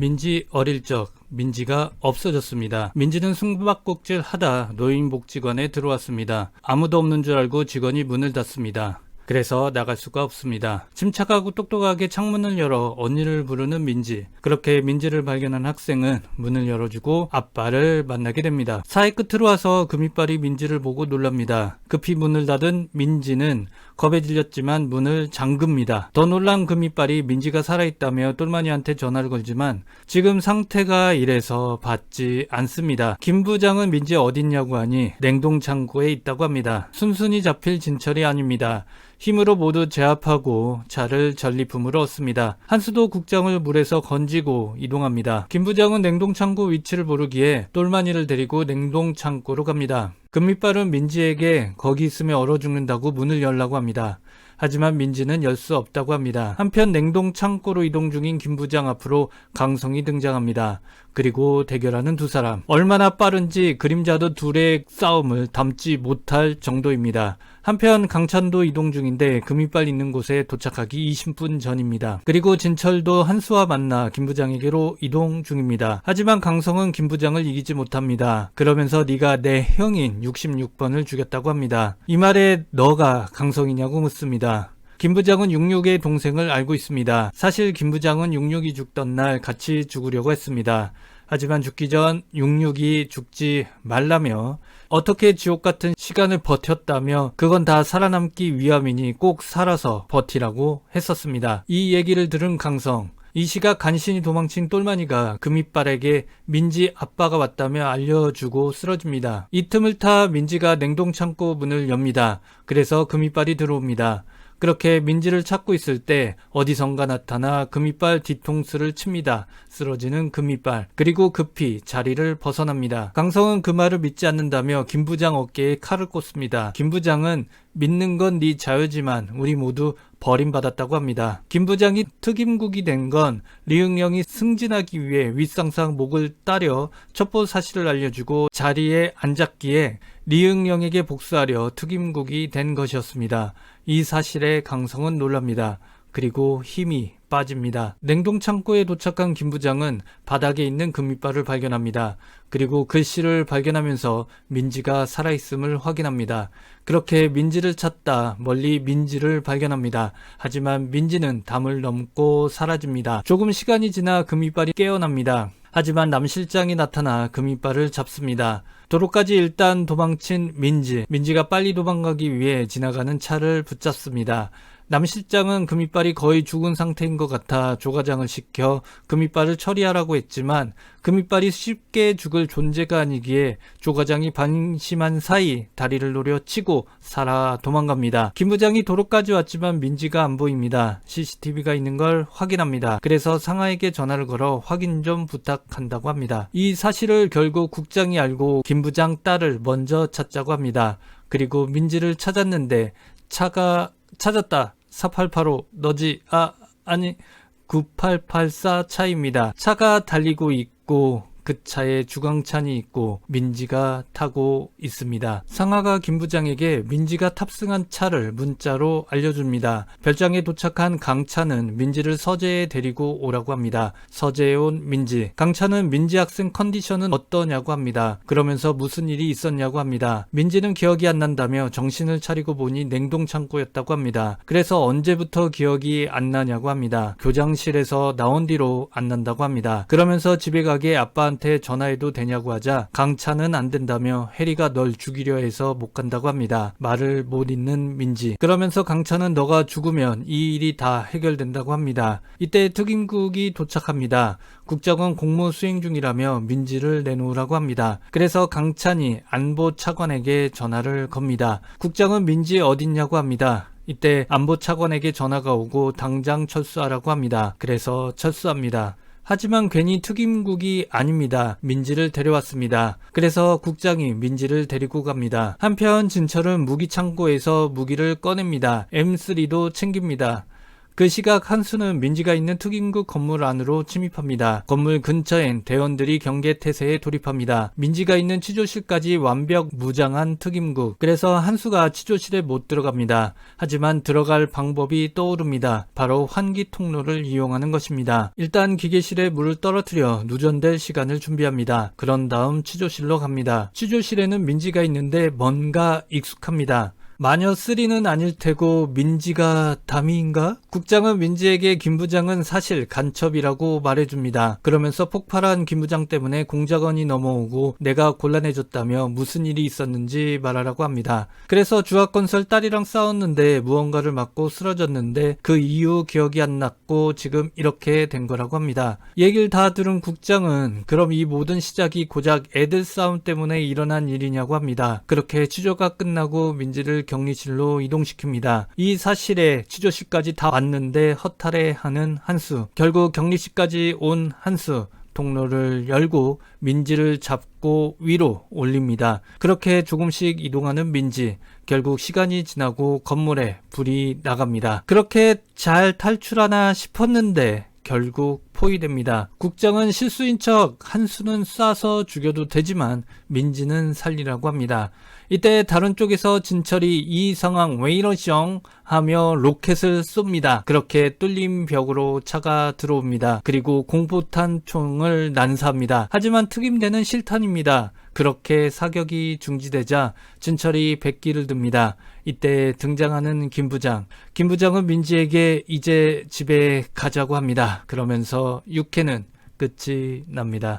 민지 어릴 적 민지가 없어졌습니다. 민지는 숨바꼭질 하다 노인복지관에 들어왔습니다. 아무도 없는 줄 알고 직원이 문을 닫습니다. 그래서 나갈 수가 없습니다. 침착하고 똑똑하게 창문을 열어 언니를 부르는 민지. 그렇게 민지를 발견한 학생은 문을 열어주고 아빠를 만나게 됩니다. 사이 끝으로 와서 금이빨이 민지를 보고 놀랍니다. 급히 문을 닫은 민지는 겁에 질렸지만 문을 잠급니다. 더 놀란 금이빨이 민지가 살아있다며 똘마니한테 전화를 걸지만 지금 상태가 이래서 받지 않습니다. 김 부장은 민지 어딨냐고 하니 냉동창고에 있다고 합니다. 순순히 잡힐 진철이 아닙니다. 힘으로 모두 제압하고 차를 전리품으로 얻습니다. 한수도 국장을 물에서 건지고 이동합니다. 김 부장은 냉동창고 위치를 모르기에 똘마니를 데리고 냉동창고로 갑니다. 금이빨은 민지에게 거기 있으면 얼어 죽는다고 문을 열라고 합니다. 하지만 민지는 열 수 없다고 합니다. 한편 냉동창고로 이동 중인 김 부장 앞으로 강성이 등장합니다. 그리고 대결하는 두 사람. 얼마나 빠른지 그림자도 둘의 싸움을 담지 못할 정도입니다. 한편 강찬도 이동 중인데 금이빨 있는 곳에 도착하기 20분 전입니다. 그리고 진철도 한수와 만나 김 부장에게로 이동 중입니다. 하지만 강성은 김 부장을 이기지 못합니다. 그러면서 네가 내 형인 66번을 죽였다고 합니다. 이 말에 너가 강성이냐고 묻습니다. 김 부장은 66의 동생을 알고 있습니다. 사실 김 부장은 66이 죽던 날 같이 죽으려고 했습니다. 하지만 죽기 전 66이 죽지 말라며 어떻게 지옥 같은 시간을 버텼다며 그건 다 살아남기 위함이니 꼭 살아서 버티라고 했었습니다. 이 얘기를 들은 강성. 이 시각 간신히 도망친 똘마니가 금이빨에게 민지 아빠가 왔다며 알려주고 쓰러집니다. 이 틈을 타 민지가 냉동창고 문을 엽니다. 그래서 금이빨이 들어옵니다. 그렇게 민지를 찾고 있을 때 어디선가 나타나 금이빨 뒤통수를 칩니다. 쓰러지는 금이빨. 그리고 급히 자리를 벗어납니다. 강성은 그 말을 믿지 않는다며 김 부장 어깨에 칼을 꽂습니다. 김 부장은 믿는 건 네 자유지만 우리 모두 버림받았다고 합니다. 김 부장이 특임국이 된 건 리응령이 승진하기 위해 윗상상 목을 따려 첩보 사실을 알려주고 자리에 앉았기에 리응령에게 복수하려 특임국이 된 것이었습니다. 이 사실에 강성은 놀랍니다. 그리고 힘이 빠집니다. 냉동창고에 도착한 김 부장은 바닥에 있는 금이빨을 발견합니다. 그리고 글씨를 발견하면서 민지가 살아있음을 확인합니다. 그렇게 민지를 찾다 멀리 민지를 발견합니다. 하지만 민지는 담을 넘고 사라집니다. 조금 시간이 지나 금이빨이 깨어납니다. 하지만 남 실장이 나타나 금이빨을 잡습니다. 도로까지 일단 도망친 민지가 빨리 도망가기 위해 지나가는 차를 붙잡습니다. 남 실장은 금이빨이 거의 죽은 상태인 것 같아 조과장을 시켜 금이빨을 처리하라고 했지만 금이빨이 쉽게 죽을 존재가 아니기에 조과장이 방심한 사이 다리를 노려 치고 살아 도망갑니다. 김 부장이 도로까지 왔지만 민지가 안 보입니다. CCTV가 있는 걸 확인합니다. 그래서 상하에게 전화를 걸어 확인 좀 부탁한다고 합니다. 이 사실을 결국 국장이 알고 김 부장 딸을 먼저 찾자고 합니다. 그리고 민지를 찾았는데 차가 찾았다. 4885 너지? 아니 9884 차입니다. 차가 달리고 있고 그 차에 주광찬이 있고 민지가 타고 있습니다. 상하가 김 부장에게 민지가 탑승한 차를 문자로 알려줍니다. 별장에 도착한 강찬은 민지를 서재에 데리고 오라고 합니다. 서재에 온 민지. 강찬은 민지 학생 컨디션은 어떠냐고 합니다. 그러면서 무슨 일이 있었냐고 합니다. 민지는 기억이 안 난다며 정신을 차리고 보니 냉동창고였다고 합니다. 그래서 언제부터 기억이 안 나냐고 합니다. 교장실에서 나온 뒤로 안 난다고 합니다. 그러면서 집에 가게 아빠한테 전화해도 되냐고 하자 강찬은 안 된다며 해리가 널 죽이려 해서 못 간다고 합니다. 말을 못 잇는 민지. 그러면서 강찬은 너가 죽으면 이 일이 다 해결된다고 합니다. 이때 특임국이 도착합니다. 국장은 공무 수행 중이라며 민지를 내놓으라고 합니다. 그래서 강찬이 안보 차관에게 전화를 겁니다. 국장은 민지 어딨냐고 합니다. 이때 안보 차관에게 전화가 오고 당장 철수하라고 합니다. 그래서 철수합니다. 하지만 괜히 특임국이 아닙니다. 민지를 데려왔습니다. 그래서 국장이 민지를 데리고 갑니다. 한편 진철은 무기창고에서 무기를 꺼냅니다. M3도 챙깁니다. 그 시각 한수는 민지가 있는 특임국 건물 안으로 침입합니다. 건물 근처엔 대원들이 경계태세에 돌입합니다. 민지가 있는 취조실까지 완벽 무장한 특임국. 그래서 한수가 취조실에 못 들어갑니다. 하지만 들어갈 방법이 떠오릅니다. 바로 환기 통로를 이용하는 것입니다. 일단 기계실에 물을 떨어뜨려 누전될 시간을 준비합니다. 그런 다음 취조실로 갑니다. 취조실에는 민지가 있는데 뭔가 익숙합니다. 마녀 3는 아닐 테고 민지가 다미인가? 국장은 민지에게 김 부장은 사실 간첩이라고 말해줍니다. 그러면서 폭발한 김 부장 때문에 공작원이 넘어오고 내가 곤란해졌다며 무슨 일이 있었는지 말하라고 합니다. 그래서 주학건설 딸이랑 싸웠는데 무언가를 맞고 쓰러졌는데 그 이후 기억이 안 났고 지금 이렇게 된 거라고 합니다. 얘기를 다 들은 국장은 그럼 이 모든 시작이 고작 애들 싸움 때문에 일어난 일이냐고 합니다. 그렇게 취조가 끝나고 민지를 격리실로 이동시킵니다. 이 사실에 취조실까지 다 왔는데 허탈해하는 한수. 결국 격리실까지 온 한수. 통로를 열고 민지를 잡고 위로 올립니다. 그렇게 조금씩 이동하는 민지. 결국 시간이 지나고 건물에 불이 나갑니다. 그렇게 잘 탈출하나 싶었는데 결국 포위됩니다. 국장은 실수인 척 한수는 쏴서 죽여도 되지만 민지는 살리라고 합니다. 이때 다른 쪽에서 진철이 이 상황 왜 이러시엉 하며 로켓을 쏩니다. 그렇게 뚫린 벽으로 차가 들어옵니다. 그리고 공포탄 총을 난사합니다. 하지만 특임대는 실탄입니다. 그렇게 사격이 중지되자 진철이 백기를 듭니다. 이때 등장하는 김 부장. 김 부장은 민지에게 이제 집에 가자고 합니다. 그러면서 6회는 끝이 납니다.